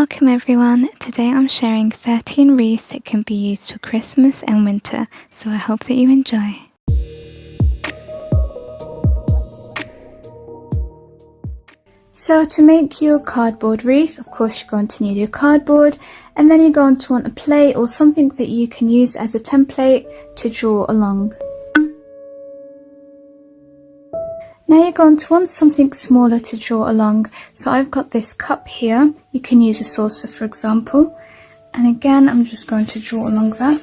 Welcome everyone, today I'm sharing 13 wreaths that can be used for Christmas and winter, so I hope that you enjoy. So to make your cardboard wreath, of course you're going to need your cardboard, and then you're going to want a plate or something that you can use as a template to draw along. Now you're going to want something smaller to draw along, so I've got this cup here. You can use a saucer for example, and again I'm just going to draw along that.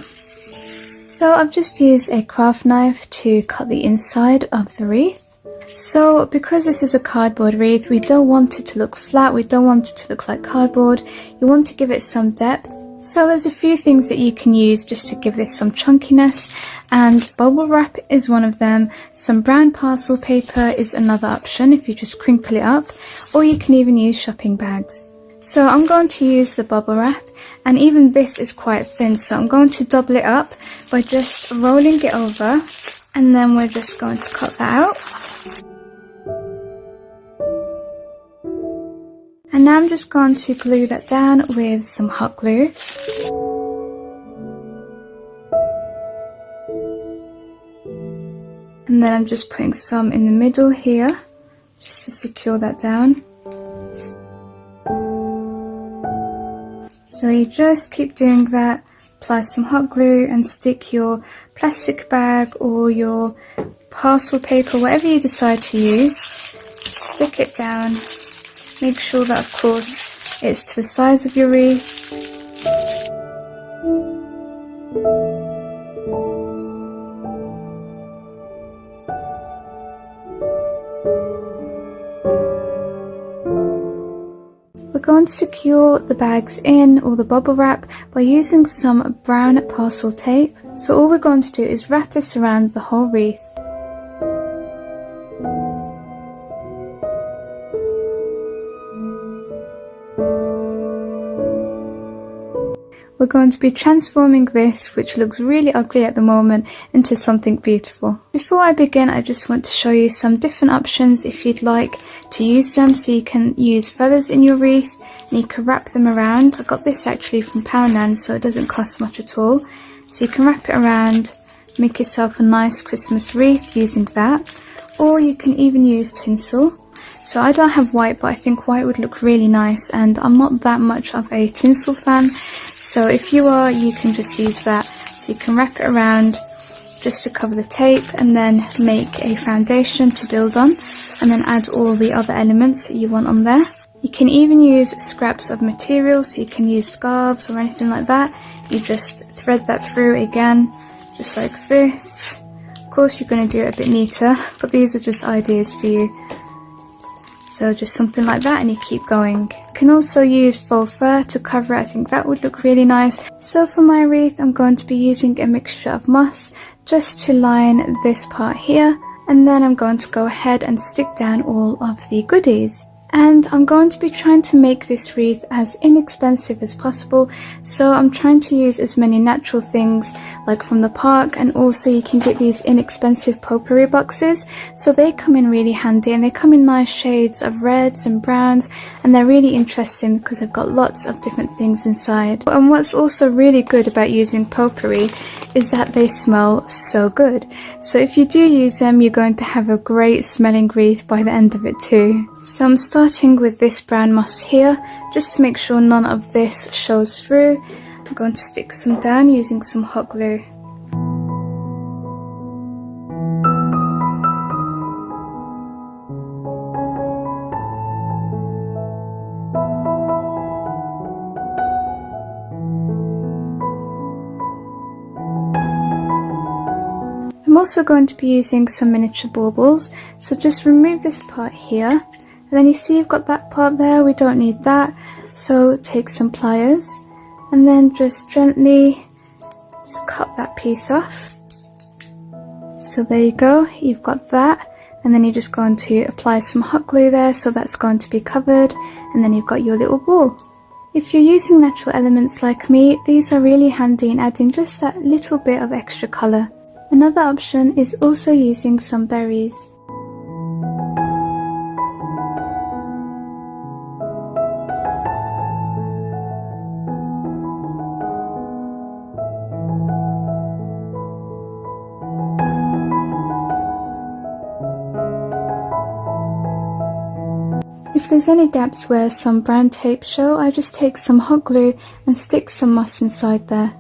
So I've just used a craft knife to cut the inside of the wreath. So because this is a cardboard wreath, we don't want it to look flat, we don't want it to look like cardboard, you want to give it some depth. So there's a few things that you can use just to give this some chunkiness, and bubble wrap is one of them. Some brown parcel paper is another option if you just crinkle it up, or you can even use shopping bags. So I'm going to use the bubble wrap, and even this is quite thin, so I'm going to double it up by just rolling it over, and then we're just going to cut that out. And now I'm just going to glue that down with some hot glue. And then I'm just putting some in the middle here, just to secure that down. So you just keep doing that, apply some hot glue and stick your plastic bag or your parcel paper, whatever you decide to use, stick it down. Make sure that of course it's to the size of your wreath. We're going to secure the bags in, or the bubble wrap, by using some brown parcel tape. So all we're going to do is wrap this around the whole wreath. We're going to be transforming this, which looks really ugly at the moment, into something beautiful. Before I begin, I just want to show you some different options if you'd like to use them. So you can use feathers in your wreath and you can wrap them around. I got this actually from Poundland, so it doesn't cost much at all. So you can wrap it around, make yourself a nice Christmas wreath using that. Or you can even use tinsel. So I don't have white, but I think white would look really nice, and I'm not that much of a tinsel fan. So if you are, you can just use that. So you can wrap it around just to cover the tape, and then make a foundation to build on, and then add all the other elements that you want on there. You can even use scraps of material, so you can use scarves or anything like that. You just thread that through again, just like this. Of course you're going to do it a bit neater, but these are just ideas for you. So just something like that, and you keep going. You can also use faux fur to cover it, I think that would look really nice. So for my wreath I'm going to be using a mixture of moss just to line this part here, and then I'm going to go ahead and stick down all of the goodies. And I'm going to be trying to make this wreath as inexpensive as possible, so I'm trying to use as many natural things like from the park, and also you can get these inexpensive potpourri boxes, so they come in really handy, and they come in nice shades of reds and browns, and they're really interesting because they've got lots of different things inside. And what's also really good about using potpourri is that they smell so good, so if you do use them you're going to have a great smelling wreath by the end of it too. So I'm starting with this brown moss here, just to make sure none of this shows through. I'm going to stick some down using some hot glue. I'm also going to be using some miniature baubles, so just remove this part here, and then you see you've got that part there, we don't need that, so take some pliers and then just gently just cut that piece off. So there you go, you've got that, and then you're just going to apply some hot glue there, so that's going to be covered, and then you've got your little ball. If you're using natural elements like me, these are really handy in adding just that little bit of extra colour. Another option is also using some berries. if there's any gaps where some brown tape show, I just take some hot glue and stick some moss inside there.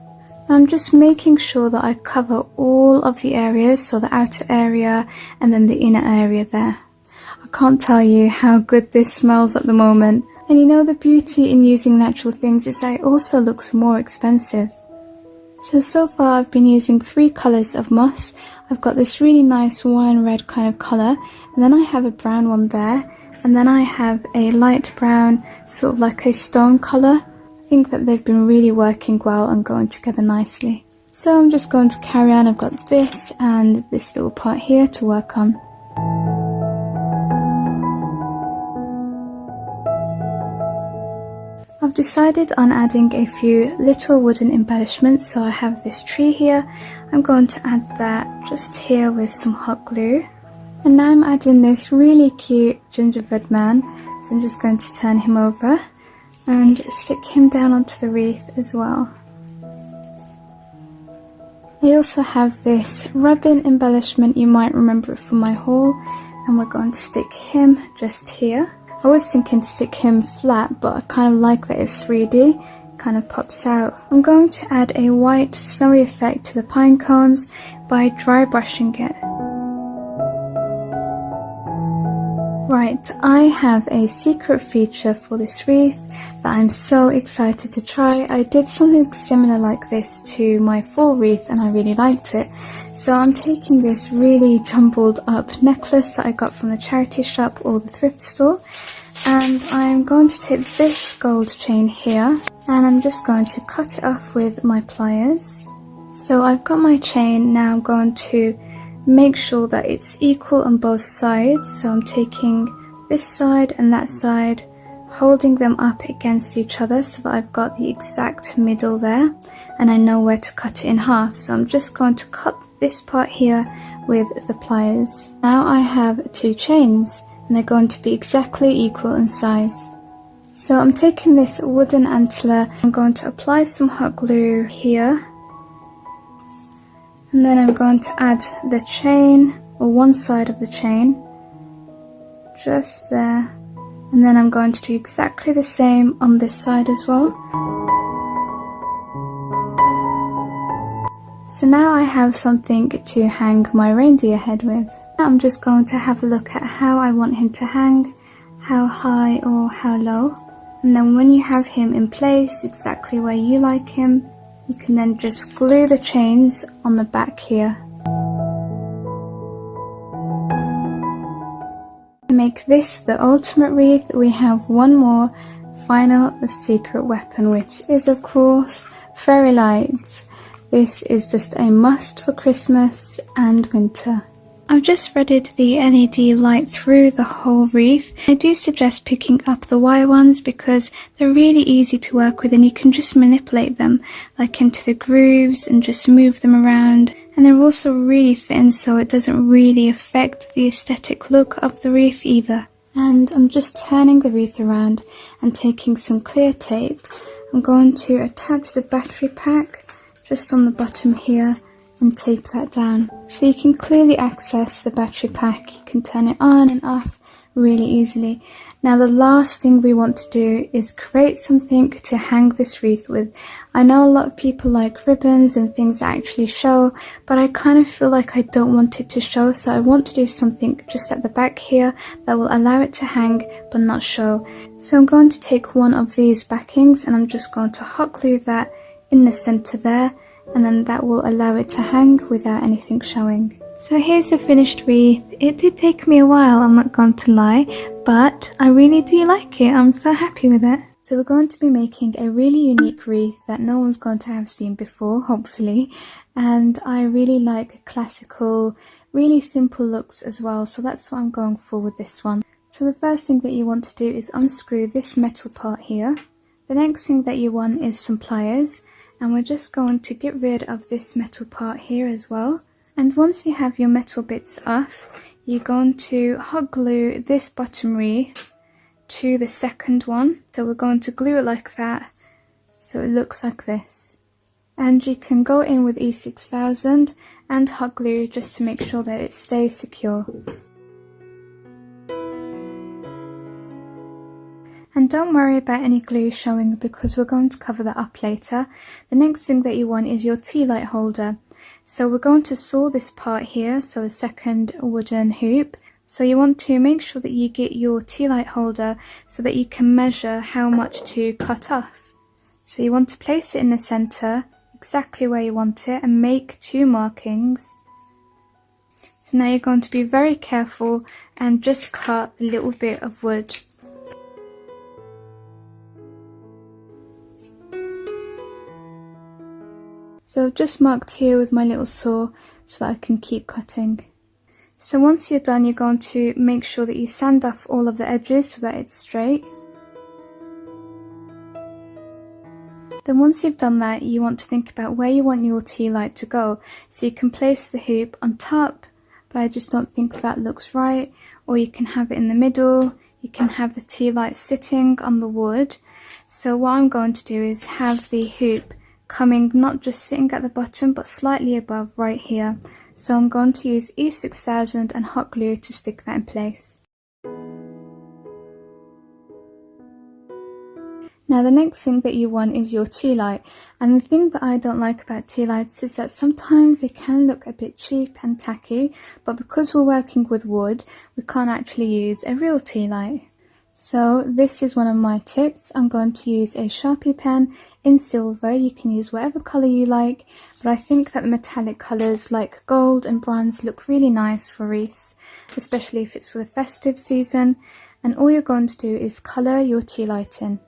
I'm just making sure that I cover all of the areas, so the outer area and then the inner area there. I can't tell you how good this smells at the moment. And you know, the beauty in using natural things is that it also looks more expensive. So far I've been using 3 colours of moss. I've got this really nice wine red kind of colour, and then I have a brown one there, and then I have a light brown, sort of like a stone colour. I think that they've been really working well and going together nicely. So I'm just going to carry on. I've got this and this little part here to work on. I've decided on adding a few little wooden embellishments. So I have this tree here. I'm going to add that just here with some hot glue. And now I'm adding this really cute gingerbread man. So I'm just going to turn him over and stick him down onto the wreath as well. I also have this ribbon embellishment. You might remember it from my haul. And we're going to stick him just here. I was thinking to stick him flat, but I kind of like that it's 3D, it kind of pops out. I'm going to add a white snowy effect to the pine cones by dry brushing it. Right, I have a secret feature for this wreath that I'm so excited to try. I did something similar like this to my full wreath and I really liked it. So I'm taking this really jumbled up necklace that I got from the charity shop or the thrift store, and I'm going to take this gold chain here and I'm just going to cut it off with my pliers. So I've got my chain. Now I'm going to make sure that it's equal on both sides. So I'm taking this side and that side, holding them up against each other so that I've got the exact middle there, and I know where to cut it in half. So I'm just going to cut this part here with the pliers. Now I have 2 chains and they're going to be exactly equal in size. So I'm taking this wooden antler, I'm going to apply some hot glue here, and then I'm going to add the chain, or one side of the chain, just there, and then I'm going to do exactly the same on this side as well. So now I have something to hang my reindeer head with. I'm just going to have a look at how I want him to hang, how high or how low. And then when you have him in place exactly where you like him, you can then just glue the chains on the back here. To make this the ultimate wreath, we have one more final secret weapon, which is of course fairy lights. This is just a must for Christmas and winter. I've just threaded the LED light through the whole wreath. I do suggest picking up the wire ones because they're really easy to work with and you can just manipulate them like into the grooves and just move them around. And they're also really thin, so it doesn't really affect the aesthetic look of the wreath either. And I'm just turning the wreath around and taking some clear tape. I'm going to attach the battery pack just on the bottom here and tape that down so you can clearly access the battery pack. You can turn it on and off really easily. Now the last thing we want to do is create something to hang this wreath with. I know a lot of people like ribbons and things that actually show, but I kind of feel like I don't want it to show, so I want to do something just at the back here that will allow it to hang but not show. So I'm going to take one of these backings and I'm just going to hot glue that in the center there, and then that will allow it to hang without anything showing. So here's the finished wreath. It did take me a while, I'm not going to lie, but I really do like it. I'm so happy with it. So we're going to be making a really unique wreath that no one's going to have seen before, hopefully. And I really like classical, really simple looks as well, so that's what I'm going for with this one. So the first thing that you want to do is unscrew this metal part here. The next thing that you want is some pliers. And we're just going to get rid of this metal part here as well. And once you have your metal bits off, you're going to hot glue this bottom wreath to the second one. So we're going to glue it like that, so it looks like this. And you can go in with E6000 and hot glue just to make sure that it stays secure. And don't worry about any glue showing because we're going to cover that up later. The next thing that you want is your tea light holder. So we're going to saw this part here, so the second wooden hoop. So you want to make sure that you get your tea light holder so that you can measure how much to cut off. So you want to place it in the center, exactly where you want it, and make 2 markings. So now you're going to be very careful and just cut a little bit of wood. So I've just marked here with my little saw so that I can keep cutting. So once you're done, you're going to make sure that you sand off all of the edges so that it's straight. Then once you've done that, you want to think about where you want your tea light to go. So you can place the hoop on top, but I just don't think that looks right. Or you can have it in the middle, you can have the tea light sitting on the wood. So what I'm going to do is have the hoop coming not just sitting at the bottom but slightly above right here. So I'm going to use E6000 and hot glue to stick that in place. Now the next thing that you want is your tea light, and the thing that I don't like about tea lights is that sometimes they can look a bit cheap and tacky, but because we're working with wood we can't actually use a real tea light. So this is one of my tips. I'm going to use a Sharpie pen in silver. You can use whatever colour you like, but I think that the metallic colours like gold and bronze look really nice for wreaths, especially if it's for the festive season. And all you're going to do is colour your tea light in.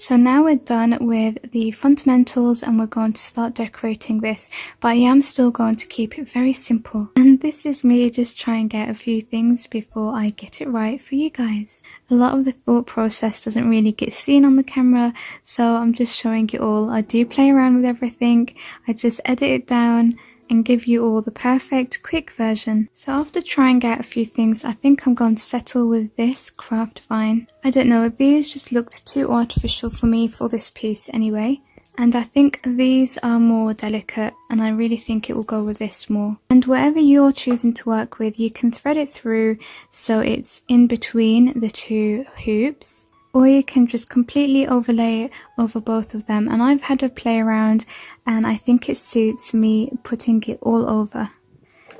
So now we're done with the fundamentals and we're going to start decorating this, but I am still going to keep it very simple. And this is me just trying out a few things before I get it right for you guys. A lot of the thought process doesn't really get seen on the camera, so I'm just showing you all. I do play around with everything, I just edit it down and give you all the perfect quick version. So after trying out a few things, I think I'm going to settle with this craft vine. I don't know, these just looked too artificial for me for this piece anyway. And I think these are more delicate and I really think it will go with this more. And whatever you're choosing to work with, you can thread it through so it's in between the 2 hoops. Or you can just completely overlay it over both of them, and I've had a play around and I think it suits me putting it all over.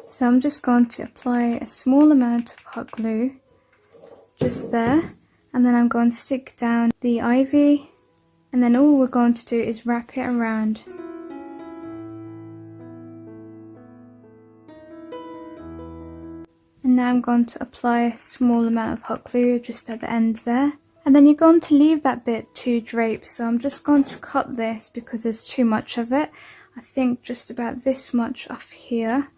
So I'm just going to apply a small amount of hot glue just there, and then I'm going to stick down the ivy, and then all we're going to do is wrap it around. And now I'm going to apply a small amount of hot glue just at the end there. And then you're going to leave that bit to drape, so I'm just going to cut this because there's too much of it. I think just about this much off here,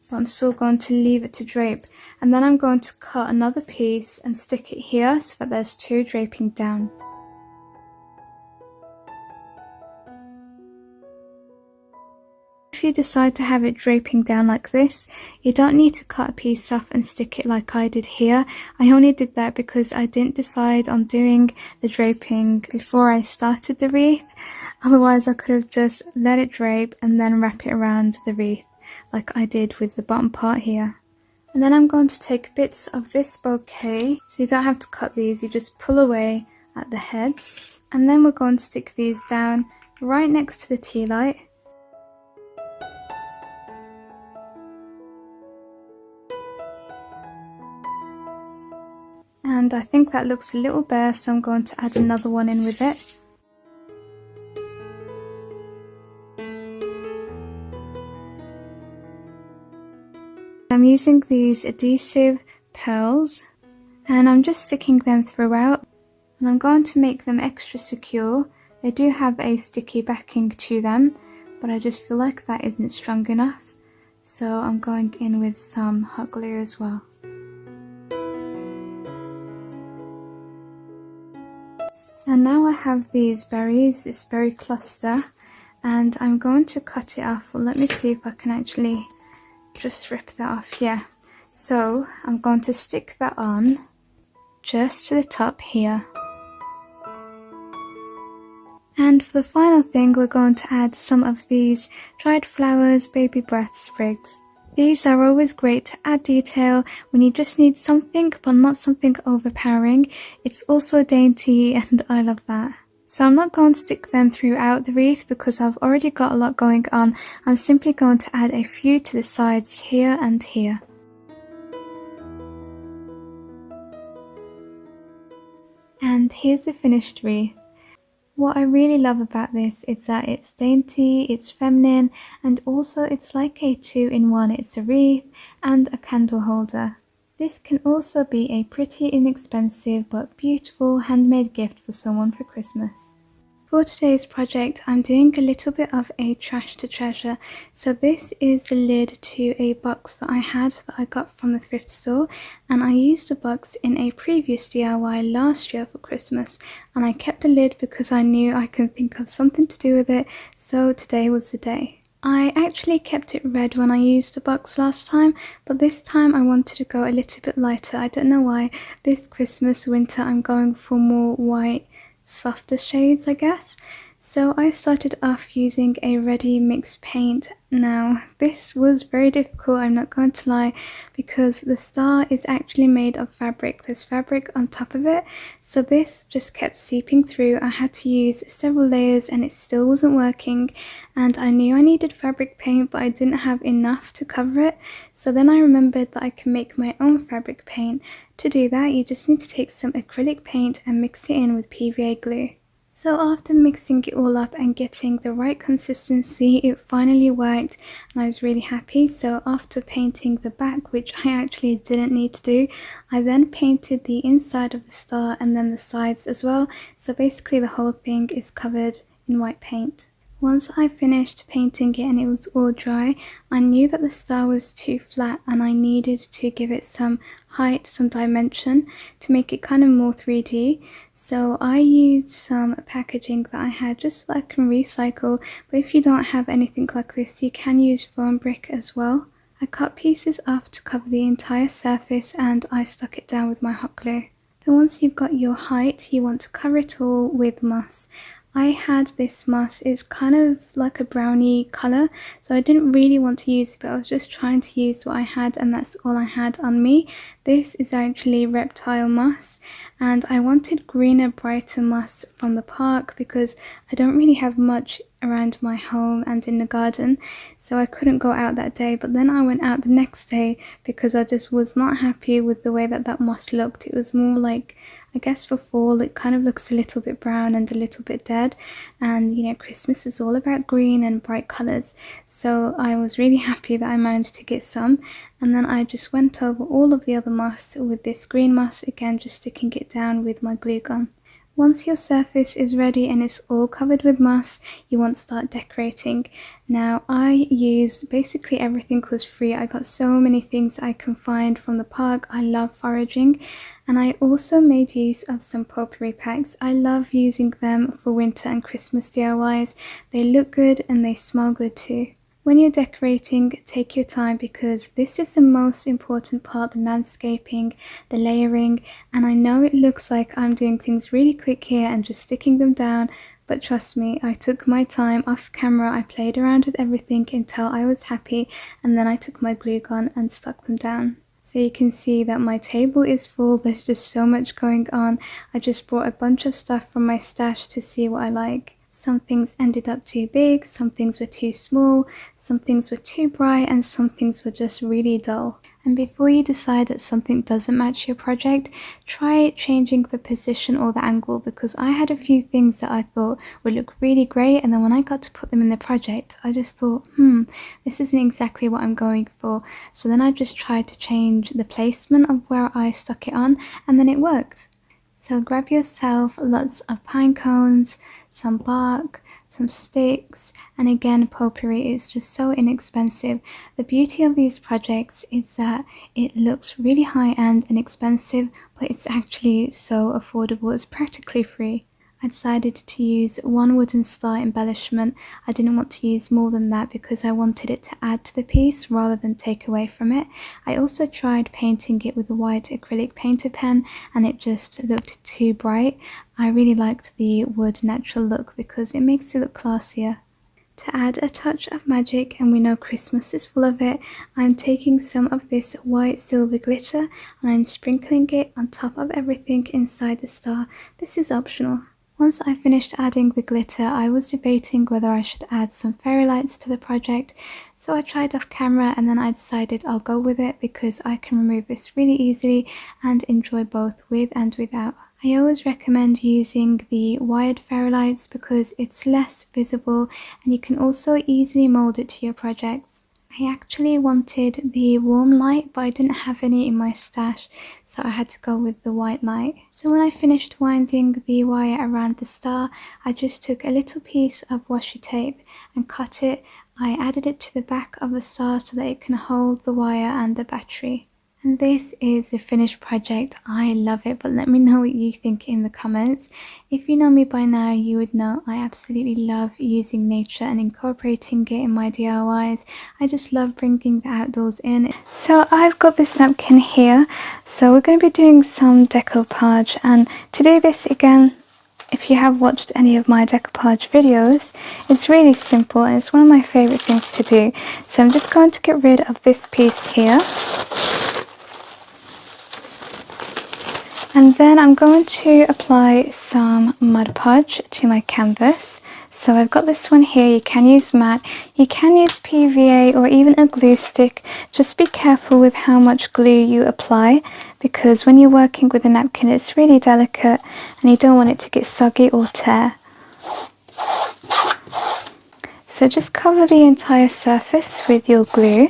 but I'm still going to leave it to drape. And then I'm going to cut another piece and stick it here so that there's 2 draping down. If you decide to have it draping down like this, you don't need to cut a piece off and stick it like I did here. I only did that because I didn't decide on doing the draping before I started the wreath. Otherwise I could have just let it drape and then wrap it around the wreath like I did with the bottom part here. And then I'm going to take bits of this bouquet, so you don't have to cut these, you just pull away at the heads. And then we're going to stick these down right next to the tea light. And I think that looks a little bare, so I'm going to add another one in with it. I'm using these adhesive pearls and I'm just sticking them throughout, and I'm going to make them extra secure. They do have a sticky backing to them, but I just feel like that isn't strong enough, so I'm going in with some hot glue as well. And now I have these berries, this berry cluster, and I'm going to cut it off. Well, let me see if I can actually just rip that off. Yeah, so I'm going to stick that on just to the top here. And for the final thing, we're going to add some of these dried flowers baby breath sprigs. These are always great to add detail when you just need something but not something overpowering. It's also dainty and I love that. So I'm not going to stick them throughout the wreath because I've already got a lot going on. I'm simply going to add a few to the sides here and here. And here's the finished wreath. What I really love about this is that it's dainty, it's feminine, and also it's like a two-in-one. It's a wreath and a candle holder. This can also be a pretty inexpensive but beautiful handmade gift for someone for Christmas. For today's project, I'm doing a little bit of a trash to treasure. So this is the lid to a box that I had that I got from the thrift store, and I used the box in a previous DIY last year for Christmas, and I kept the lid because I knew I could think of something to do with it, so today was the day. I actually kept it red when I used the box last time, but this time I wanted to go a little bit lighter. I don't know why. This Christmas winter I'm going for more white, softer shades, I guess. So I started off using a ready mixed paint. Now this was very difficult, I'm not going to lie, because the star is actually made of fabric. There's fabric on top of it, so this just kept seeping through. I had to use several layers and it still wasn't working, and I knew I needed fabric paint but I didn't have enough to cover it. So then I remembered that I can make my own fabric paint. To do that, you just need to take some acrylic paint and mix it in with PVA glue. So after mixing it all up and getting the right consistency, it finally worked and I was really happy. So after painting the back, which I actually didn't need to do, I then painted the inside of the star and then the sides as well. So basically the whole thing is covered in white paint. Once I finished painting it and it was all dry, I knew that the star was too flat and I needed to give it some height, some dimension to make it kind of more 3D. So I used some packaging that I had just so I can recycle, but if you don't have anything like this, you can use foam brick as well. I cut pieces off to cover the entire surface and I stuck it down with my hot glue. Then once you've got your height, you want to cover it all with moss. I had this moss, it's kind of like a brownie colour, so I didn't really want to use it, but I was just trying to use what I had and that's all I had on me. This is actually reptile moss, and I wanted greener, brighter moss from the park because I don't really have much around my home and in the garden, so I couldn't go out that day. But then I went out the next day because I just was not happy with the way that moss looked. It was more like, I guess for fall, it kind of looks a little bit brown and a little bit dead, and you know, Christmas is all about green and bright colours, so I was really happy that I managed to get some. And then I just went over all of the other moss with this green moss, again just sticking it down with my glue gun. Once your surface is ready and it's all covered with moss, you want to start decorating. Now I use basically everything was free. I got so many things I can find from the park. I love foraging, and I also made use of some potpourri packs. I love using them for winter and Christmas DIYs. They look good and they smell good too. When you're decorating, take your time because this is the most important part, the landscaping, the layering, and I know it looks like I'm doing things really quick here and just sticking them down, but trust me, I took my time off camera. I played around with everything until I was happy, and then I took my glue gun and stuck them down. So you can see that my table is full, there's just so much going on. I just brought a bunch of stuff from my stash to see what I like. Some things ended up too big, some things were too small, some things were too bright, and some things were just really dull. And before you decide that something doesn't match your project, try changing the position or the angle, because I had a few things that I thought would look really great, and then when I got to put them in the project, I just thought, this isn't exactly what I'm going for. So then I just tried to change the placement of where I stuck it on, and then it worked. So grab yourself lots of pine cones, some bark, some sticks, and again, potpourri is just so inexpensive. The beauty of these projects is that it looks really high-end and expensive, but it's actually so affordable. It's practically free. I decided to use one wooden star embellishment. I didn't want to use more than that because I wanted it to add to the piece rather than take away from it. I also tried painting it with a white acrylic painter pen and it just looked too bright. I really liked the wood natural look because it makes it look classier. To add a touch of magic, and we know Christmas is full of it, I'm taking some of this white silver glitter and I'm sprinkling it on top of everything inside the star. This is optional. Once I finished adding the glitter, I was debating whether I should add some fairy lights to the project, so I tried off camera and then I decided I'll go with it because I can remove this really easily and enjoy both with and without. I always recommend using the wired fairy lights because it's less visible and you can also easily mold it to your projects. I actually wanted the warm light, but I didn't have any in my stash, so I had to go with the white light. So when I finished winding the wire around the star, I just took a little piece of washi tape and cut it. I added it to the back of the star so that it can hold the wire and the battery. And this is the finished project. I love it, but let me know what you think in the comments. If you know me by now, you would know I absolutely love using nature and incorporating it in my DIYs. I just love bringing the outdoors in. So I've got this napkin here. So we're going to be doing some decoupage, and to do this again, if you have watched any of my decoupage videos, it's really simple and it's one of my favorite things to do. So I'm just going to get rid of this piece here. And then I'm going to apply some Mod Podge to my canvas. So I've got this one here. You can use matte, you can use PVA or even a glue stick. Just be careful with how much glue you apply, because when you're working with a napkin it's really delicate and you don't want it to get soggy or tear. So just cover the entire surface with your glue.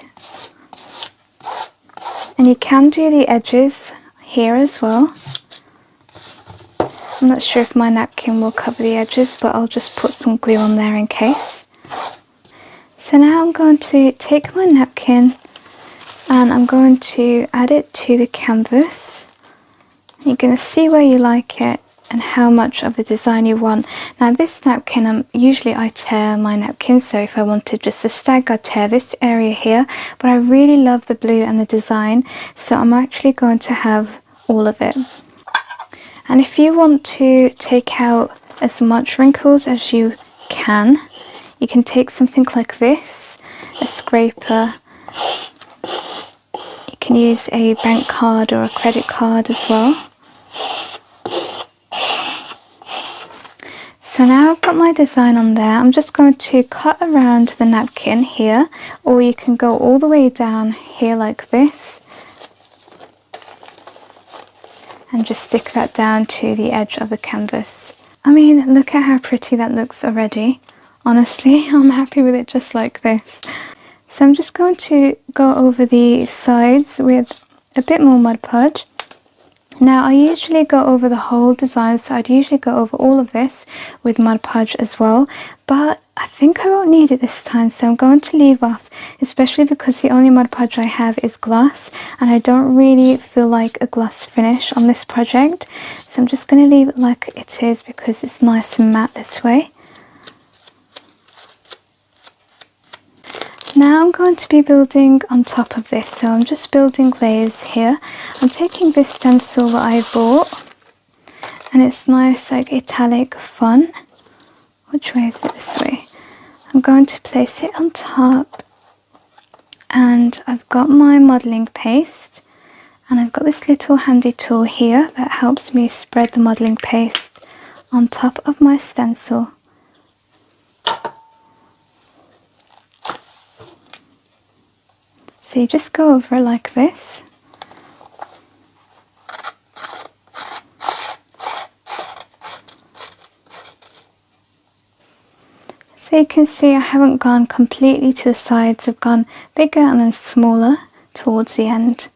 And you can do the edges here as well. I'm not sure if my napkin will cover the edges, but I'll just put some glue on there in case. So now I'm going to take my napkin and I'm going to add it to the canvas. You're going to see where you like it and how much of the design you want. Now this napkin, usually I tear my napkin, so if I wanted just a stag I'd tear this area here, but I really love the blue and the design, so I'm actually going to have all of it. And if you want to take out as much wrinkles as you can take something like this, a scraper. You can use a bank card or a credit card as well. So now I've got my design on there. I'm just going to cut around the napkin here, or you can go all the way down here like this. And just stick that down to the edge of the canvas. I mean, look at how pretty that looks already. Honestly, I'm happy with it just like this. So I'm just going to go over the sides with a bit more Mod Podge. Now I usually go over the whole design, so I'd usually go over all of this with Mod Podge as well, but I think I won't need it this time, so I'm going to leave off, especially because the only Mod Podge I have is glass and I don't really feel like a gloss finish on this project, so I'm just going to leave it like it is because it's nice and matte this way. Now I'm going to be building on top of this, so I'm just building layers here. I'm taking this stencil that I bought and it's nice, like italic fun. Which way is it? This way. I'm going to place it on top, and I've got my modelling paste and I've got this little handy tool here that helps me spread the modelling paste on top of my stencil. So you just go over it like this. So you can see I haven't gone completely to the sides, I've gone bigger and then smaller towards the end.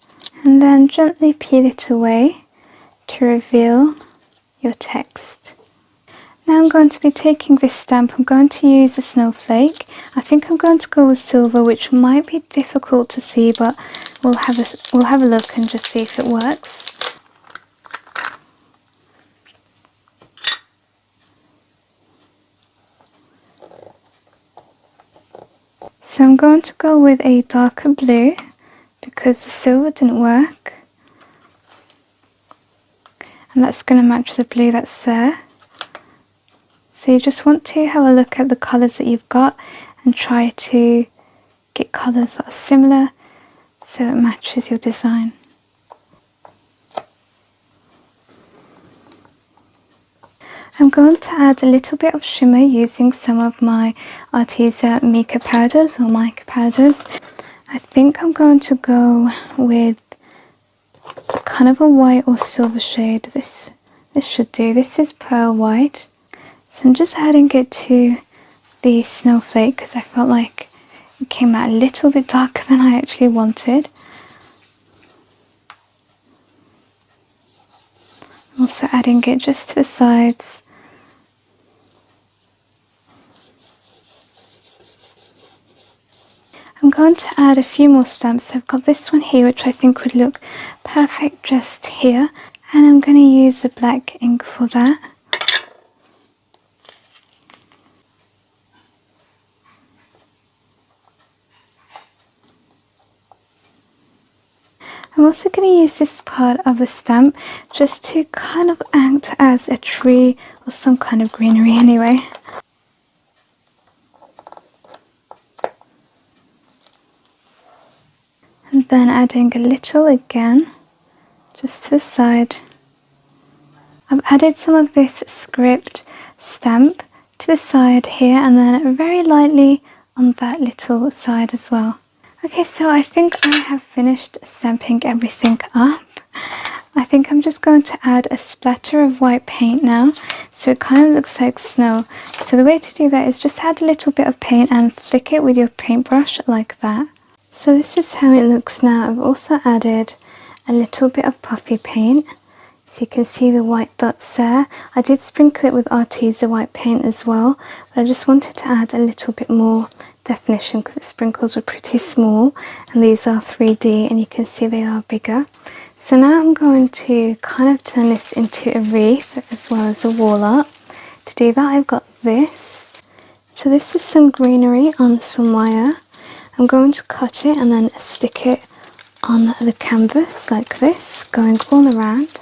And then gently peel it away to reveal your text. Now I'm going to be taking this stamp. I'm going to use a snowflake. I think I'm going to go with silver, which might be difficult to see, but we'll have a look and just see if it works. So I'm going to go with a darker blue because the silver didn't work. And that's going to match the blue that's there. So you just want to have a look at the colours that you've got and try to get colours that are similar so it matches your design. I'm going to add a little bit of shimmer using some of my Arteza mica powders or mica powders. I think I'm going to go with kind of a white or silver shade. This should do. This is pearl white. So I'm just adding it to the snowflake because I felt like it came out a little bit darker than I actually wanted. I'm also adding it just to the sides. I'm going to add a few more stamps. So I've got this one here which I think would look perfect just here, and I'm going to use the black ink for that. I'm also going to use this part of the stamp just to kind of act as a tree or some kind of greenery anyway. And then adding a little again, just to the side. I've added some of this script stamp to the side here and then very lightly on that little side as well. Okay, so I think I have finished stamping everything up. I think I'm just going to add a splatter of white paint now, so it kind of looks like snow. So the way to do that is just add a little bit of paint and flick it with your paintbrush like that. So this is how it looks now. I've also added a little bit of puffy paint, so you can see the white dots there. I did sprinkle it with Arteza white paint as well, but I just wanted to add a little bit more definition because the sprinkles were pretty small and these are 3D and you can see they are bigger. So now I'm going to kind of turn this into a wreath as well as a wall art. To do that I've got this. So this is some greenery on some wire. I'm going to cut it and then stick it on the canvas like this, going all around.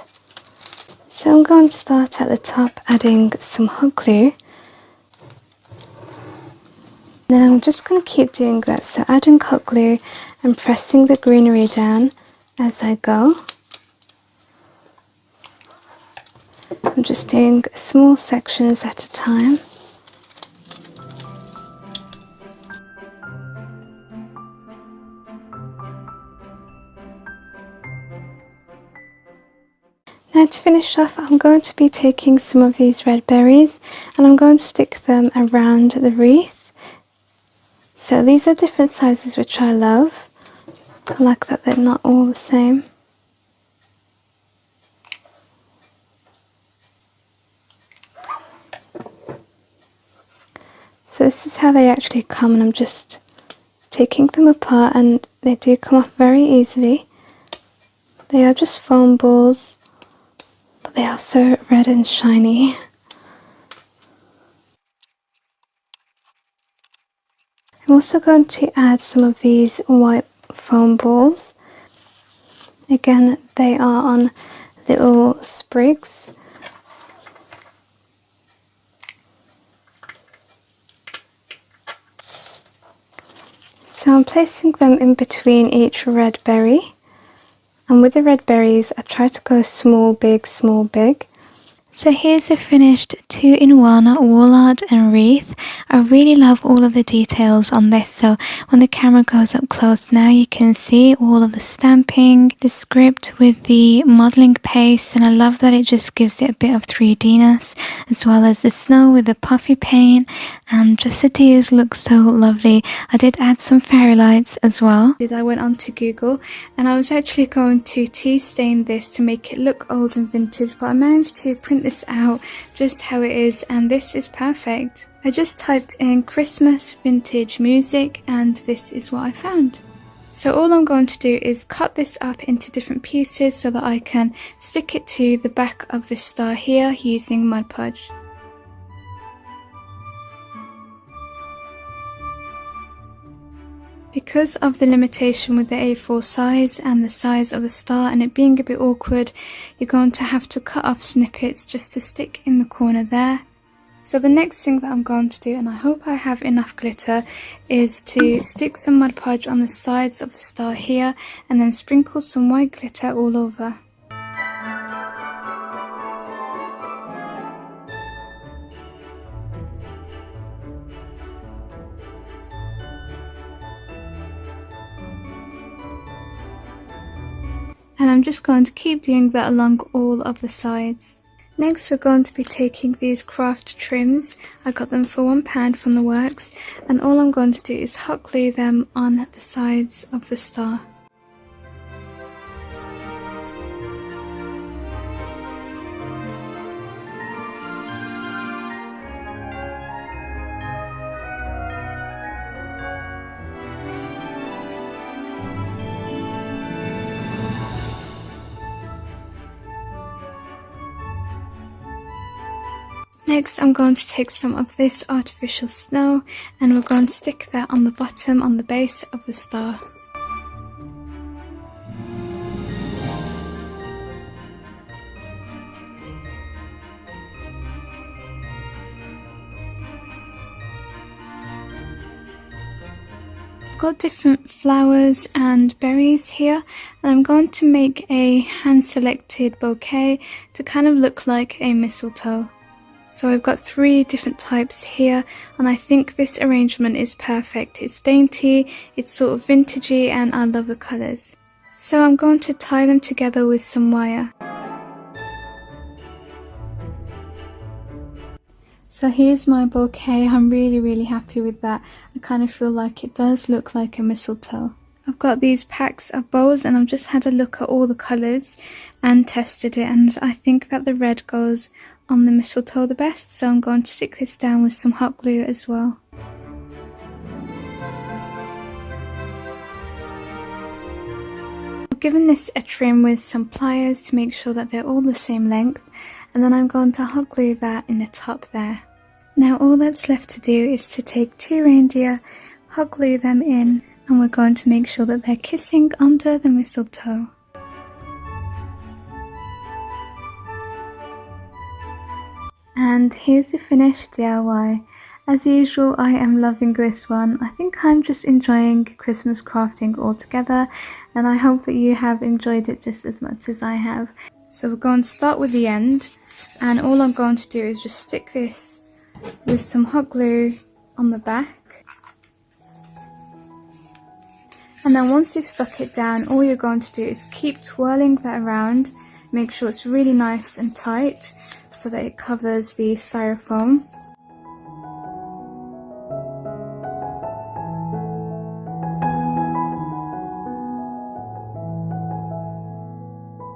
So I'm going to start at the top adding some hot glue. Then I'm just going to keep doing that, so adding hot glue and pressing the greenery down as I go. I'm just doing small sections at a time. Now to finish off, I'm going to be taking some of these red berries and I'm going to stick them around the wreath. So these are different sizes which I love. I like that they're not all the same. So this is how they actually come, and I'm just taking them apart and they do come off very easily. They are just foam balls, but they are so red and shiny. I'm also going to add some of these white foam balls. Again, they are on little sprigs. So I'm placing them in between each red berry. And with the red berries, I try to go small, big, small, big. So here's a finished 2-in-1 wall art and wreath. I really love all of the details on this, so when the camera goes up close now you can see all of the stamping, the script with the modelling paste, and I love that it just gives it a bit of 3D-ness, as well as the snow with the puffy paint, and just the deers look so lovely. I did add some fairy lights as well. I went onto Google and I was actually going to tea stain this to make it look old and vintage, but I managed to print this out just how it is, and this is perfect. I just typed in Christmas vintage music and this is what I found. So all I'm going to do is cut this up into different pieces so that I can stick it to the back of the star here using Mod Podge. Because of the limitation with the A4 size and the size of the star and it being a bit awkward, you're going to have to cut off snippets just to stick in the corner there. So the next thing that I'm going to do, and I hope I have enough glitter, is to stick some Mod Podge on the sides of the star here and then sprinkle some white glitter all over. And I'm just going to keep doing that along all of the sides. Next we're going to be taking these craft trims. I got them for £1 from the works, and all I'm going to do is hot glue them on the sides of the star. Next I'm going to take some of this artificial snow and we're going to stick that on the bottom, on the base of the star. I've got different flowers and berries here, and I'm going to make a hand selected bouquet to kind of look like a mistletoe. So I've got 3 different types here, and I think this arrangement is perfect. It's dainty, it's sort of vintagey, and I love the colours. So I'm going to tie them together with some wire. So here's my bouquet. I'm really happy with that. I kind of feel like it does look like a mistletoe. I've got these packs of bows and I've just had a look at all the colours and tested it, and I think that the red goes on the mistletoe the best, so I'm going to stick this down with some hot glue as well. I've given this a trim with some pliers to make sure that they're all the same length, and then I'm going to hot glue that in the top there. Now all that's left to do is to take 2 reindeer, hot glue them in, and we're going to make sure that they're kissing under the mistletoe. And here's the finished DIY. As usual, I am loving this one. I think I'm just enjoying Christmas crafting altogether, and I hope that you have enjoyed it just as much as I have. So we're going to start with the end, and all I'm going to do is just stick this with some hot glue on the back. And then once you've stuck it down, all you're going to do is keep twirling that around. Make sure it's really nice and tight so that it covers the styrofoam.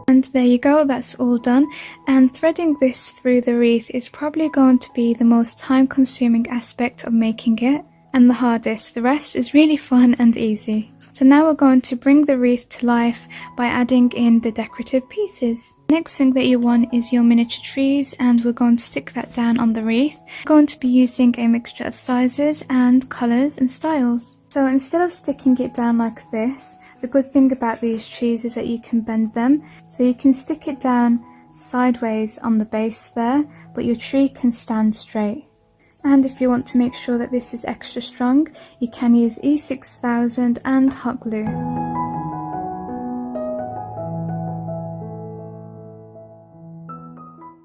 And there you go, that's all done. And threading this through the wreath is probably going to be the most time-consuming aspect of making it, and the hardest. The rest is really fun and easy. So now we're going to bring the wreath to life by adding in the decorative pieces. Next thing that you want is your miniature trees, and we're going to stick that down on the wreath. We're going to be using a mixture of sizes and colours and styles. So instead of sticking it down like this, the good thing about these trees is that you can bend them. So you can stick it down sideways on the base there, but your tree can stand straight. And if you want to make sure that this is extra strong, you can use E6000 and hot glue.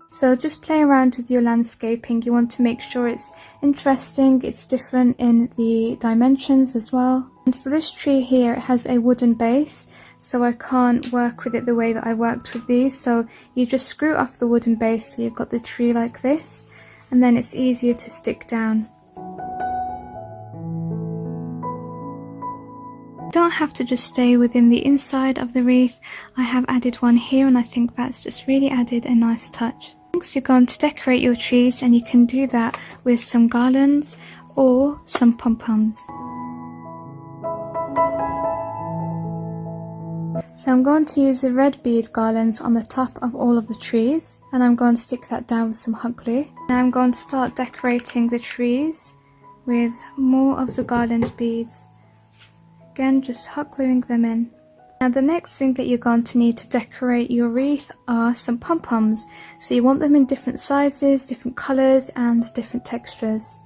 So just play around with your landscaping. You want to make sure it's interesting, it's different in the dimensions as well. And for this tree here, it has a wooden base, so I can't work with it the way that I worked with these. So you just screw off the wooden base so you've got the tree like this, and then it's easier to stick down. Don't have to just stay within the inside of the wreath. I have added one here, and I think that's just really added a nice touch. Next, you're going to decorate your trees, and you can do that with some garlands or some pom-poms. So I'm going to use the red bead garlands on the top of all of the trees, and I'm going to stick that down with some hot glue. Now I'm going to start decorating the trees with more of the garland beads. Again, just hot gluing them in. Now the next thing that you're going to need to decorate your wreath are some pom-poms. So you want them in different sizes, different colours and different textures.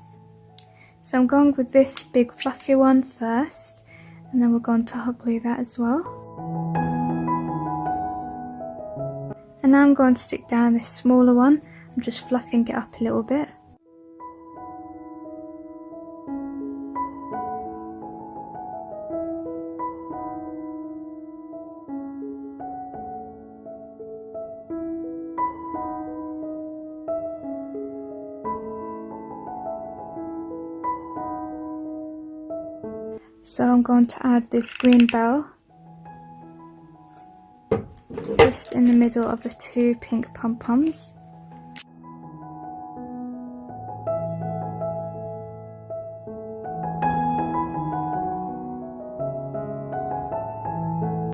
So I'm going with this big fluffy one first, and then we're going to hot glue that as well. And now I'm going to stick down this smaller one. I'm just fluffing it up a little bit. So I'm going to add this green bell just in the middle of the two pink pom-poms.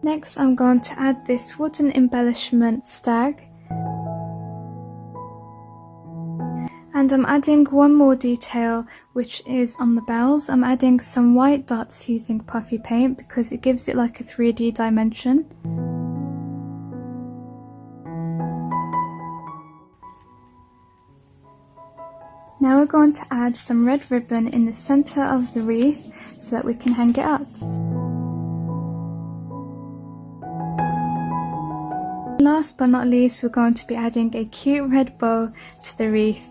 Next I'm going to add this wooden embellishment stag. And I'm adding one more detail, which is on the bells. I'm adding some white dots using puffy paint because it gives it like a 3D dimension. Now we're going to add some red ribbon in the center of the wreath so that we can hang it up. Last but not least, we're going to be adding a cute red bow to the wreath.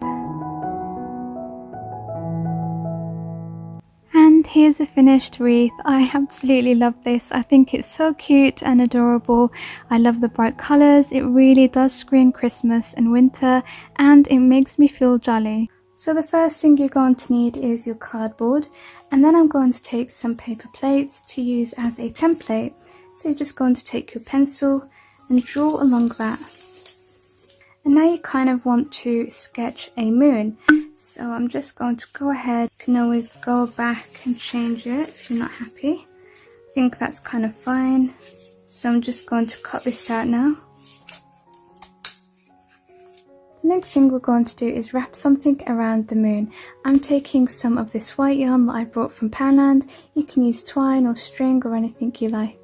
And here's a finished wreath. I absolutely love this. I think it's so cute and adorable. I love the bright colours. It really does scream Christmas and winter, and it makes me feel jolly. So the first thing you're going to need is your cardboard, and then I'm going to take some paper plates to use as a template. So you're just going to take your pencil and draw along that. And now you kind of want to sketch a moon. So I'm just going to go ahead. You can always go back and change it if you're not happy. I think that's kind of fine. So I'm just going to cut this out now. The next thing we're going to do is wrap something around the moon. I'm taking some of this white yarn that I brought from Poundland. You can use twine or string or anything you like.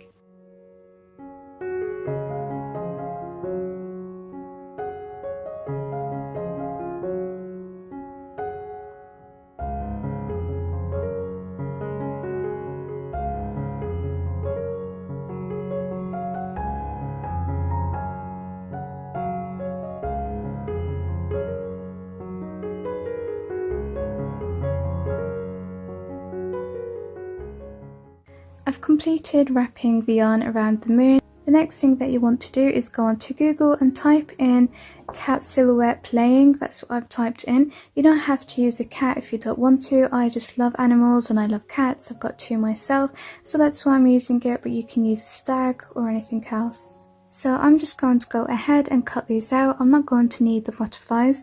I've completed wrapping the yarn around the moon. The next thing that you want to do is go onto Google and type in cat silhouette playing. That's what I've typed in. You don't have to use a cat if you don't want to. I just love animals and I love cats. I've got two myself, so that's why I'm using it, but you can use a stag or anything else. So I'm just going to go ahead and cut these out. I'm not going to need the butterflies.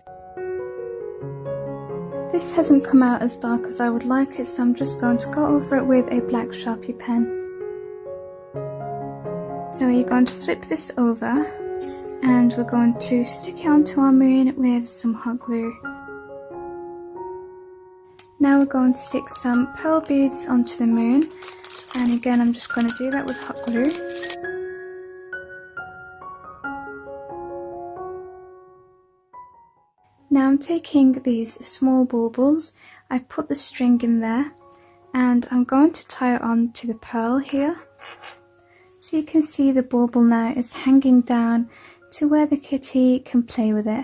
This hasn't come out as dark as I would like it, so I'm just going to go over it with a black Sharpie pen. So you're going to flip this over and we're going to stick it onto our moon with some hot glue. Now we're going to stick some pearl beads onto the moon, and again I'm just going to do that with hot glue. Now I'm taking these small baubles, I put the string in there, and I'm going to tie it on to the pearl here. So you can see the bauble now is hanging down to where the kitty can play with it.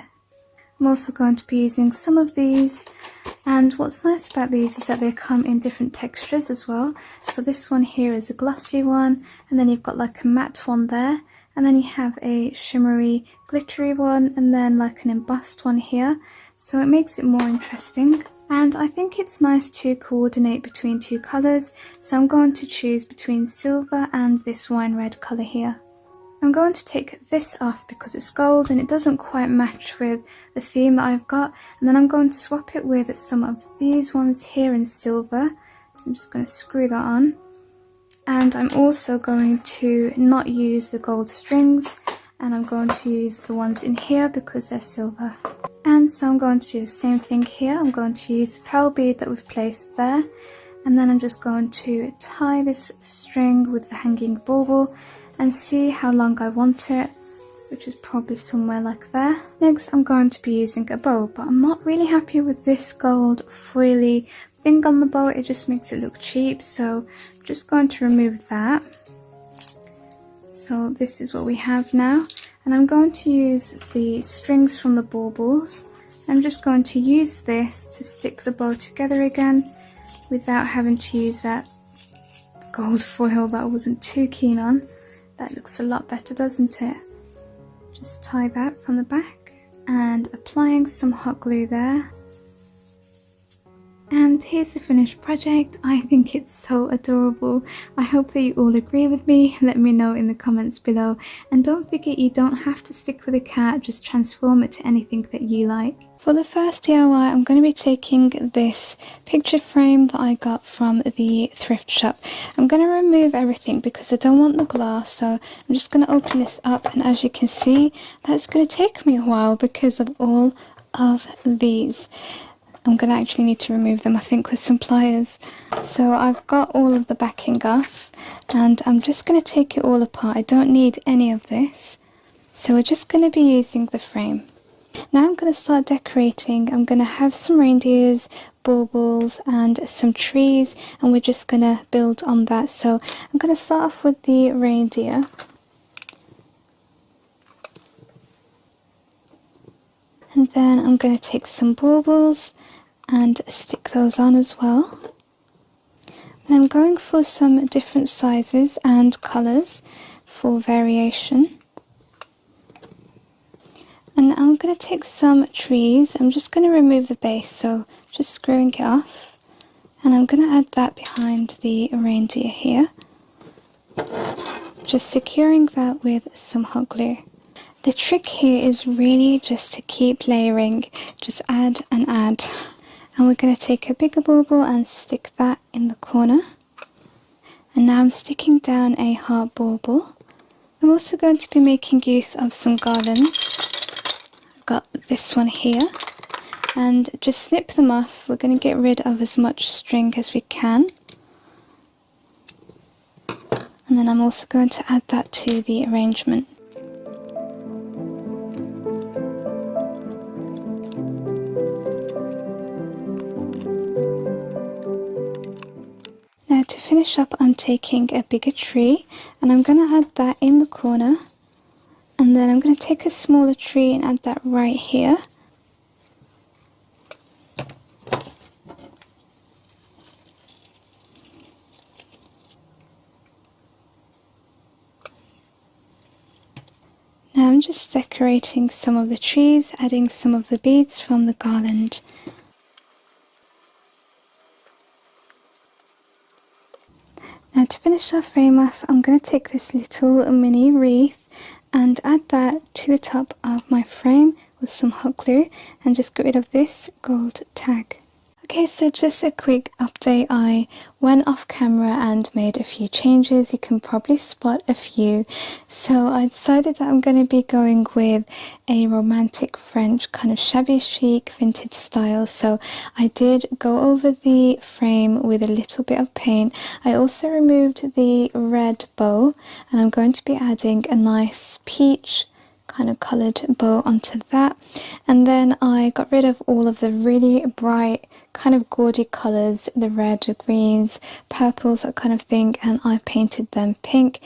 I'm also going to be using some of these, and what's nice about these is that they come in different textures as well. So this one here is a glossy one, and then you've got like a matte one there, and then you have a shimmery glittery one, and then like an embossed one here. So it makes it more interesting, and I think it's nice to coordinate between two colours, so I'm going to choose between silver and this wine red colour here. I'm going to take this off because it's gold and it doesn't quite match with the theme that I've got, and then I'm going to swap it with some of these ones here in silver. So I'm just going to screw that on, and I'm also going to not use the gold strings, and I'm going to use the ones in here because they're silver. And so I'm going to do the same thing here. I'm going to use the pearl bead that we've placed there, and then I'm just going to tie this string with the hanging bauble, and see how long I want it, which is probably somewhere like there. Next I'm going to be using a bow, but I'm not really happy with this gold foily thing on the bow. It just makes it look cheap, so I'm just going to remove that. So this is what we have now, and I'm going to use the strings from the baubles. I'm just going to use this to stick the bow together again without having to use that gold foil that I wasn't too keen on. That looks a lot better, doesn't it? Just tie that from the back and applying some hot glue there. And here's the finished project. I think it's so adorable. I hope that you all agree with me. Let me know in the comments below. And don't forget, you don't have to stick with a cat, just transform it to anything that you like. For the first DIY, I'm going to be taking this picture frame that I got from the thrift shop. I'm going to remove everything because I don't want the glass, so I'm just going to open this up, and as you can see, that's going to take me a while because of all of these. I'm going to actually need to remove them, I think, with some pliers. So I've got all of the backing off, and I'm just going to take it all apart. I don't need any of this, so we're just going to be using the frame. Now I'm going to start decorating. I'm going to have some reindeers, baubles and some trees, and we're just going to build on that. So I'm going to start off with the reindeer. And then I'm going to take some baubles and stick those on as well. And I'm going for some different sizes and colours for variation. And I'm going to take some trees. I'm just going to remove the base, so just screwing it off. And I'm going to add that behind the reindeer here. Just securing that with some hot glue. The trick here is really just to keep layering, just add and add. And we're going to take a bigger bauble and stick that in the corner. And now I'm sticking down a heart bauble. I'm also going to be making use of some garlands. I've got this one here. And just snip them off. We're going to get rid of as much string as we can. And then I'm also going to add that to the arrangement. Now to finish up, I'm taking a bigger tree and I'm going to add that in the corner, and then I'm going to take a smaller tree and add that right here. Now I'm just decorating some of the trees, adding some of the beads from the garland. Now to finish our frame off, I'm going to take this little mini wreath and add that to the top of my frame with some hot glue and just get rid of this gold tag. Okay, so just a quick update. I went off camera and made a few changes. You can probably spot a few. So I decided that I'm going to be going with a romantic French kind of shabby chic vintage style. So I did go over the frame with a little bit of paint. I also removed the red bow and I'm going to be adding a nice peach kind of coloured bow onto that, and then I got rid of all of the really bright kind of gaudy colours, the red, greens, purples, that kind of thing, and I painted them pink.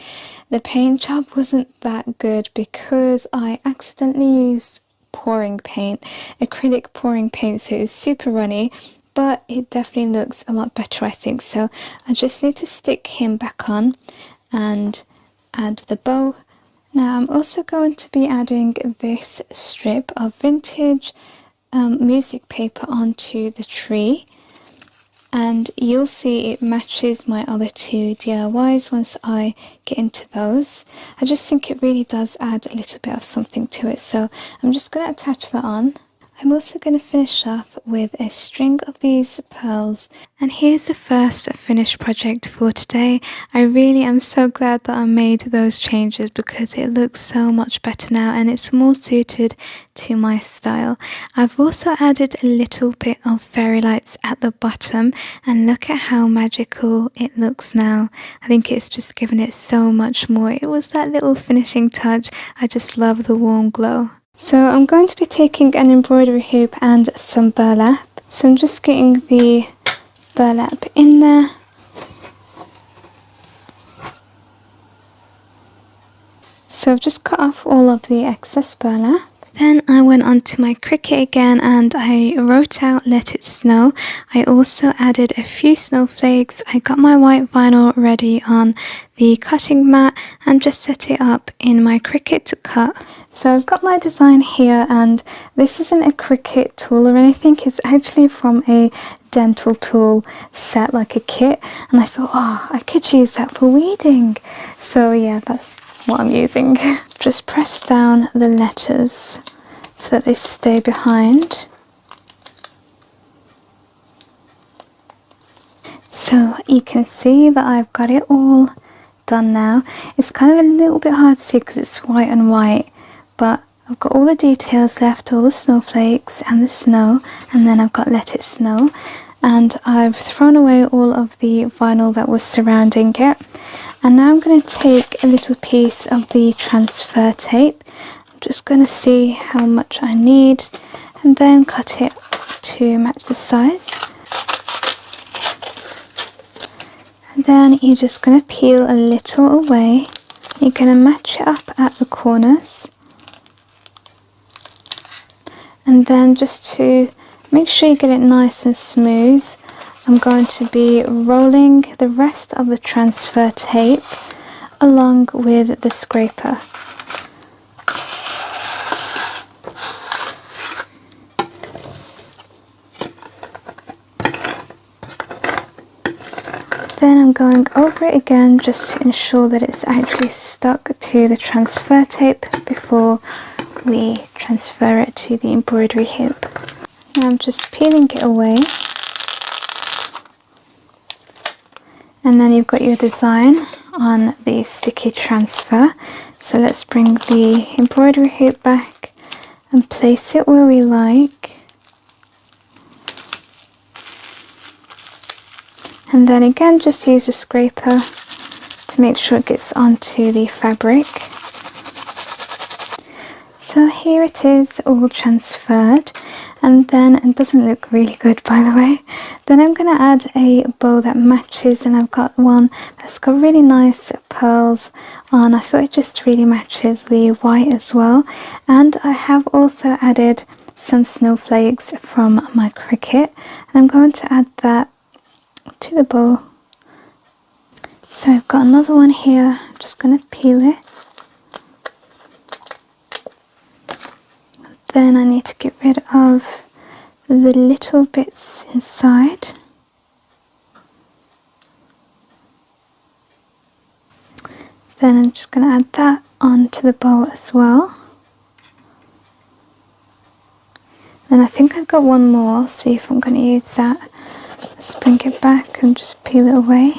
The paint job wasn't that good because I accidentally used pouring paint, acrylic pouring paint, so it was super runny, but it definitely looks a lot better, I think. So I just need to stick him back on and add the bow. Now I'm also going to be adding this strip of vintage music paper onto the tree, and you'll see it matches my other two DIYs once I get into those. I just think it really does add a little bit of something to it, so I'm just going to attach that on. I'm also going to finish off with a string of these pearls. And here's the first finished project for today. I really am so glad that I made those changes because it looks so much better now and it's more suited to my style. I've also added a little bit of fairy lights at the bottom and look at how magical it looks now. I think it's just given it so much more. It was that little finishing touch. I just love the warm glow. So I'm going to be taking an embroidery hoop and some burlap. So I'm just getting the burlap in there. So I've just cut off all of the excess burlap. Then I went on to my Cricut again and I wrote out "Let It Snow." I also added a few snowflakes. I got my white vinyl ready on the cutting mat and just set it up in my Cricut to cut. So I've got my design here, and this isn't a Cricut tool or anything. It's actually from a dental tool set, like a kit, and I thought, oh, I could use that for weeding. So yeah, that's what I'm using. Just press down the letters so that they stay behind. So you can see that I've got it all done now. It's kind of a little bit hard to see because it's white and white, but I've got all the details left, all the snowflakes and the snow, and then I've got "Let It Snow." And I've thrown away all of the vinyl that was surrounding it. And now I'm going to take a little piece of the transfer tape. I'm just going to see how much I need and then cut it to match the size. And then you're just going to peel a little away. You're going to match it up at the corners. And then just to make sure you get it nice and smooth, I'm going to be rolling the rest of the transfer tape along with the scraper. Then I'm going over it again just to ensure that it's actually stuck to the transfer tape before we transfer it to the embroidery hoop. Now I'm just peeling it away. And then you've got your design on the sticky transfer. So let's bring the embroidery hoop back and place it where we like. And then again, just use a scraper to make sure it gets onto the fabric. So here it is, all transferred, and then it doesn't look really good, by the way. Then I'm going to add a bow that matches, and I've got one that's got really nice pearls on. I thought it just really matches the white as well. And I have also added some snowflakes from my Cricut, and I'm going to add that to the bow. So I've got another one here. I'm just going to peel it. Then I need to get rid of the little bits inside. Then I'm just going to add that onto the bow as well. Then I think I've got one more. I'll see if I'm going to use that. Let's bring it back and just peel it away.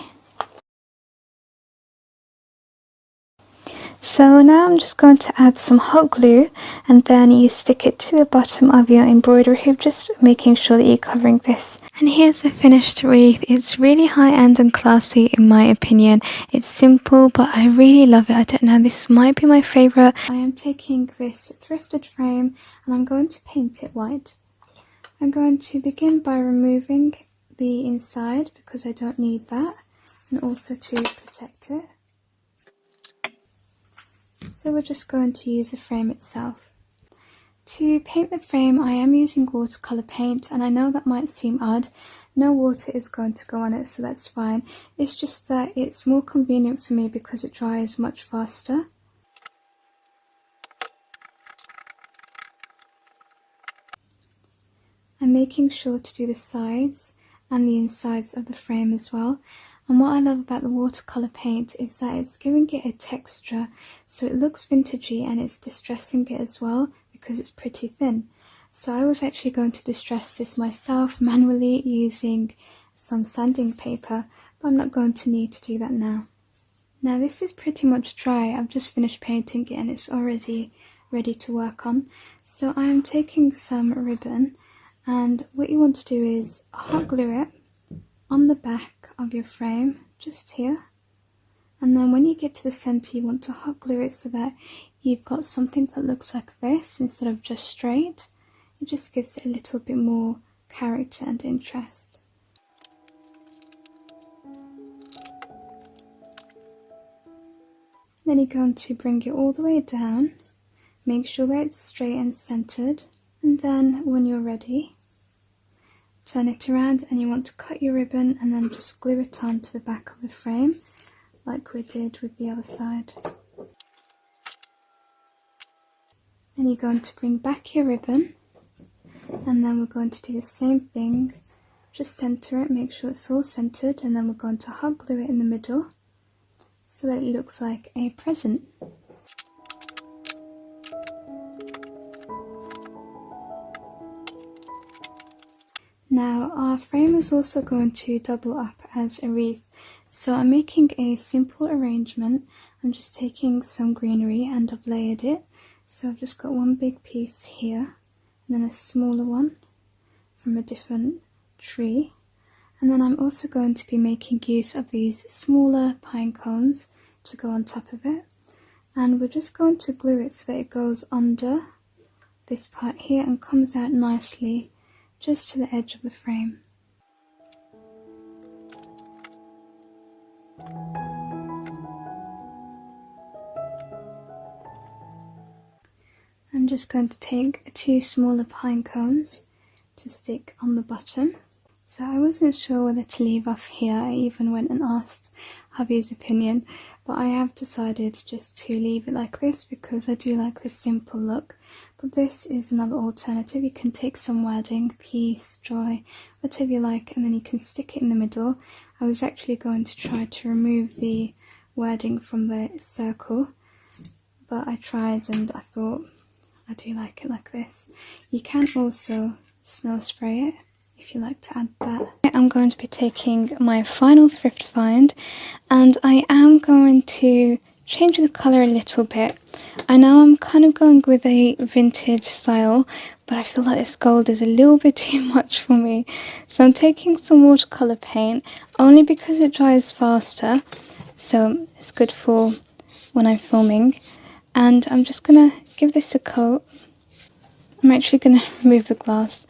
So now I'm just going to add some hot glue, and then you stick it to the bottom of your embroidery hoop, just making sure that you're covering this. And here's the finished wreath. It's really high-end and classy in my opinion. It's simple, but I really love it. I don't know, this might be my favourite. I am taking this thrifted frame and I'm going to paint it white. I'm going to begin by removing the inside because I don't need that, and also to protect it. So we're just going to use the frame itself. To paint the frame, I am using watercolour paint, and I know that might seem odd. No water is going to go on it, so that's fine. It's just that it's more convenient for me because it dries much faster. I'm making sure to do the sides and the insides of the frame as well. And what I love about the watercolour paint is that it's giving it a texture, so it looks vintagey and it's distressing it as well because it's pretty thin. So I was actually going to distress this myself manually using some sanding paper, but I'm not going to need to do that now. Now this is pretty much dry. I've just finished painting it and it's already ready to work on. So I am taking some ribbon, and what you want to do is hot glue it on the back of your frame, just here. And then when you get to the centre, you want to hot glue it so that you've got something that looks like this instead of just straight. It just gives it a little bit more character and interest. Then you're going to bring it all the way down, make sure that it's straight and centered, and then when you're ready, turn it around and you want to cut your ribbon and then just glue it on to the back of the frame like we did with the other side. Then you're going to bring back your ribbon, and then we're going to do the same thing, just center it, make sure it's all centered, and then we're going to hot glue it in the middle so that it looks like a present. Now our frame is also going to double up as a wreath, so I'm making a simple arrangement. I'm just taking some greenery and I've layered it. So I've just got one big piece here and then a smaller one from a different tree. And then I'm also going to be making use of these smaller pine cones to go on top of it. And we're just going to glue it so that it goes under this part here and comes out nicely just to the edge of the frame. I'm just going to take 2 smaller pine cones to stick on the bottom. So I wasn't sure whether to leave off here. I even went and asked hubby's opinion, but I have decided just to leave it like this because I do like this simple look. But this is another alternative. You can take some wording, peace, joy, whatever you like, and then you can stick it in the middle. I was actually going to try to remove the wording from the circle, but I tried and I thought I do like it like this. You can also snow spray it if you like to add that. I'm going to be taking my final thrift find, and I am going to change the colour a little bit. I know I'm kind of going with a vintage style, but I feel like this gold is a little bit too much for me. So I'm taking some watercolour paint, only because it dries faster, so it's good for when I'm filming. And I'm just going to give this a coat. I'm actually going to remove the glass.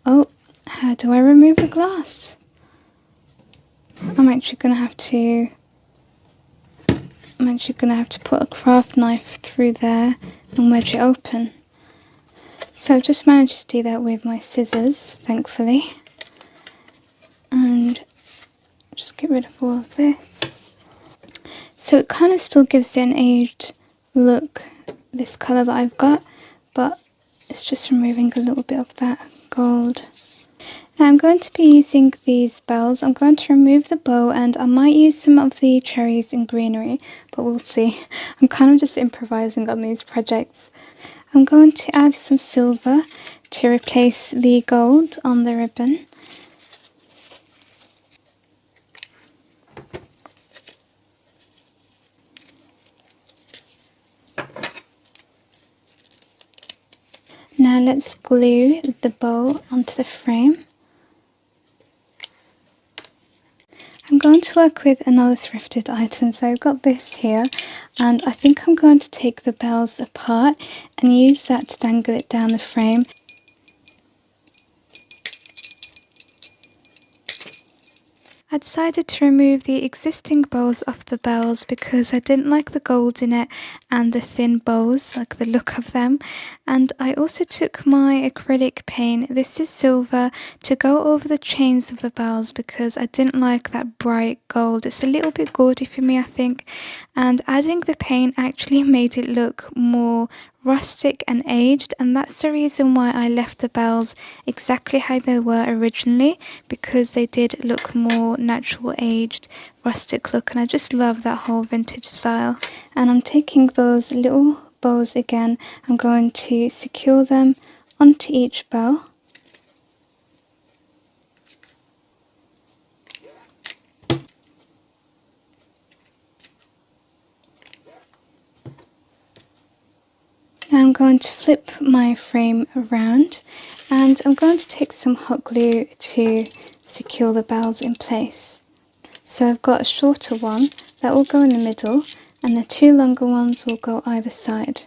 Oh, how do I remove the glass? I'm actually going to have to put a craft knife through there and wedge it open. So I've just managed to do that with my scissors, thankfully. And just get rid of all of this. So it kind of still gives it an aged look, this colour that I've got, but it's just removing a little bit of that gold. Now I'm going to be using these bells. I'm going to remove the bow and I might use some of the cherries and greenery, but we'll see. I'm kind of just improvising on these projects. I'm going to add some silver to replace the gold on the ribbon. Now let's glue the bow onto the frame. I'm going to work with another thrifted item, so I've got this here, and I think I'm going to take the bells apart and use that to dangle it down the frame. I decided to remove the existing bows off the bells because I didn't like the gold in it and the thin bows, like the look of them. And I also took my acrylic paint, this is silver, to go over the chains of the bells because I didn't like that bright gold. It's a little bit gaudy for me, I think, and adding the paint actually made it look more rustic and aged, and that's the reason why I left the bells exactly how they were originally, because they did look more natural, aged, rustic look, and I just love that whole vintage style. And I'm taking those little bows again, I'm going to secure them onto each bow. Now I'm going to flip my frame around, and I'm going to take some hot glue to secure the bells in place. So I've got a shorter one that will go in the middle, and the two longer ones will go either side.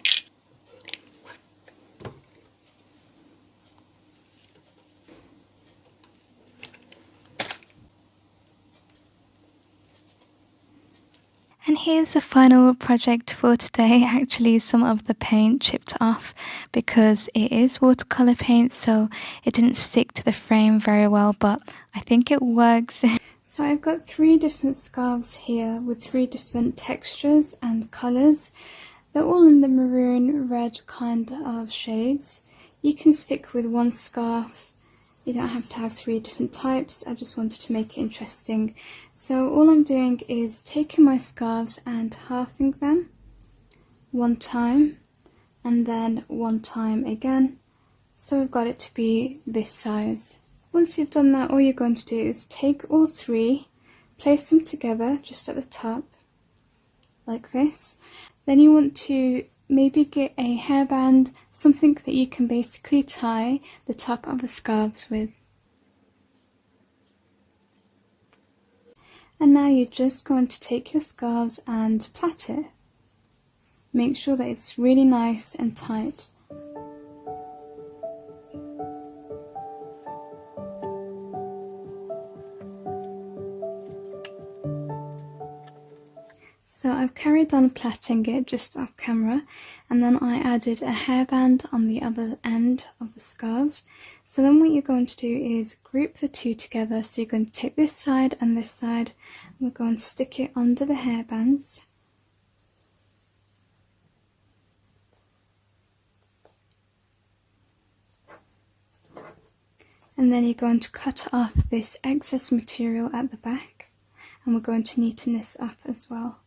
And here's the final project for today. Actually, some of the paint chipped off because it is watercolor paint, so it didn't stick to the frame very well, but I think it works. So I've got 3 different scarves here with 3 different textures and colours. They're all in the maroon red kind of shades. You can stick with one scarf. You don't have to have 3 different types. I just wanted to make it interesting. So all I'm doing is taking my scarves and halving them one time and then one time again. So I've got it to be this size. Once you've done that, all you're going to do is take all 3, place them together just at the top like this. Then you want to maybe get a hairband, something that you can basically tie the top of the scarves with. And now you're just going to take your scarves and plait it. Make sure that it's really nice and tight. So I've carried on plaiting it just off camera, and then I added a hairband on the other end of the scarves. So then what you're going to do is group the 2 together. So you're going to take this side and this side, and we're going to stick it under the hairbands. And then you're going to cut off this excess material at the back, and we're going to neaten this up as well.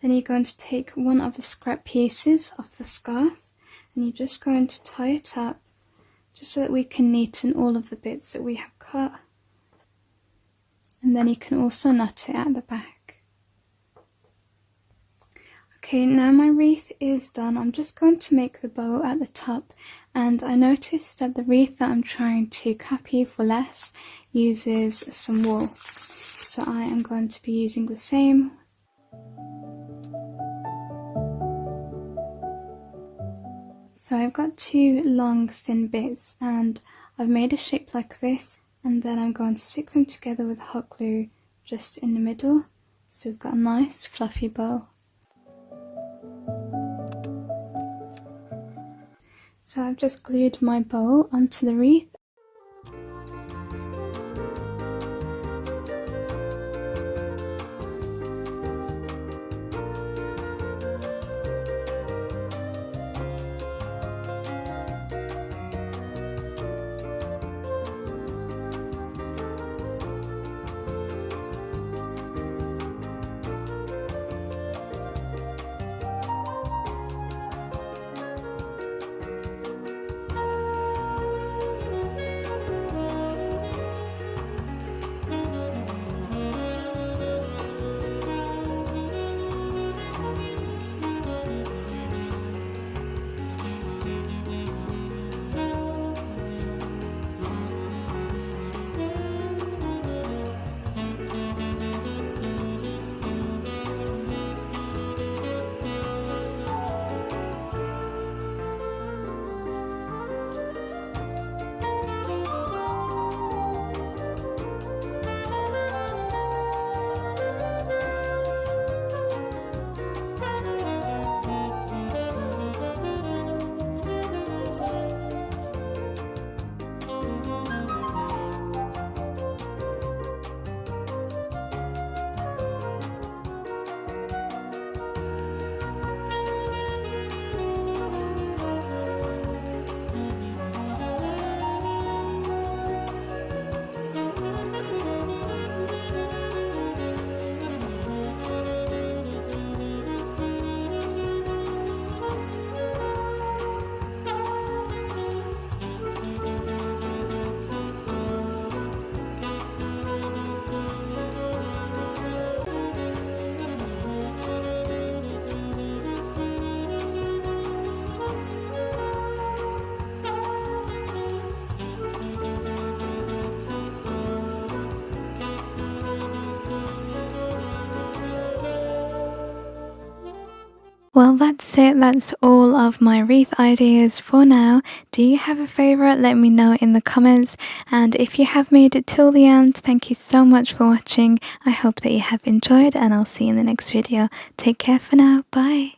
Then you're going to take one of the scrap pieces of the scarf, and you're just going to tie it up just so that we can neaten all of the bits that we have cut. And then you can also knot it at the back. Okay, now my wreath is done. I'm just going to make the bow at the top, and I noticed that the wreath that I'm trying to copy for less uses some wool. So I am going to be using the same. So I've got 2 long thin bits, and I've made a shape like this, and then I'm going to stick them together with hot glue just in the middle, so we've got a nice fluffy bow. So I've just glued my bow onto the wreath. Well, that's it. That's all of my wreath ideas for now. Do you have a favorite? Let me know in the comments. And if you have made it till the end, thank you so much for watching. I hope that you have enjoyed, and I'll see you in the next video. Take care for now. Bye.